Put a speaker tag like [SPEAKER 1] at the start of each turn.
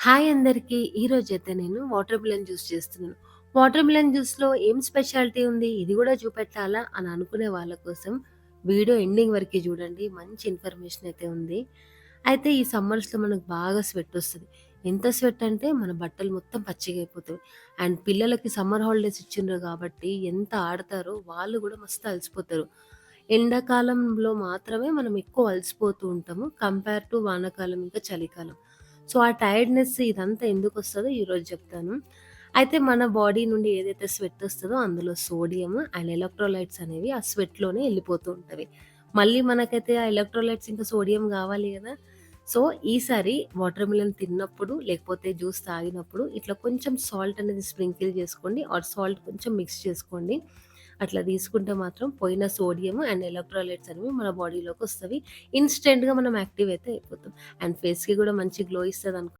[SPEAKER 1] Hi అందరికీ. ఈరోజైతే నేను వాటర్ మిలన్ జ్యూస్ చేస్తున్నాను. వాటర్ మిలన్ జ్యూస్‌లో ఏం స్పెషాలిటీ ఉంది? ఇది గూడా చూపెట్టాలా అని అనుకునే వాళ్ళ కోసం వీడియో ఎండింగ్ వరకి చూడండి. మంచి ఇన్ఫర్మేషన్ అయితే ఉంది. అయితే ఈ సమ్మర్స్‌లో మనకు బాగా స్వెట్ ఒస్తది. ఎంత స్వెట్ అంటే మన బట్టలు మొత్తం పచ్చిగయిపోతాయి. అండ్ పిల్లలకి సమ్మర్ హాలిడేస్ ఇచ్చిండ్రు కాబట్టి ఎంత ఆడతారో వాళ్ళు గూడా మస్తు అలసిపోతారు. ఎండాకాలంలో మాత్రమే మనం ఎక్కువ అలసిపోతూ ఉంటాము. కంపేర్ టు వానాకాలం ఇంకా చలికాలం. సో, ఆ టైర్డ్‌నెస్ ఇదంతా ఎందుకొస్తదో ఈరోజు చెప్తాను. అయితే మన బాడీ నుండి ఏదైతే స్వెట్ ఒస్తదో అందులో సోడియం అండ్ ఎలక్ట్రోలైట్స్ అనేవి ఆ స్వెట్‌లోనే ఎళ్ళిపోతూ ఉంటవి. మళ్ళీ మనకైతే ఆ ఎలక్ట్రోలైట్స్ ఇంకా సోడియం గావాలి గదా! సో, ఈసారి వాటర్ మిలన్ తిన్నప్పుడు లేకపోతే జ్యూస్ తాగినప్పుడు ఇట్లా కొంచెం సాల్ట్ అనేది స్ప్రింకిల్ జేసుకోండి ఆర్ సాల్ట్ కొంచెం మిక్స్ చేసుకోండి. అట్లా తీసుకుంటే మాత్రం పోయిన సోడియం అండ్ ఎలక్ట్రోలైట్స్ అనేవి మన బాడీలోకొస్తవి. ఇన్‌స్టంట్‌గా మనం యాక్టివ్ అయితే అయిపోతాం. అండ్ ఫేస్‌కి గూడా మంచి గ్లో ఇస్తదనుకో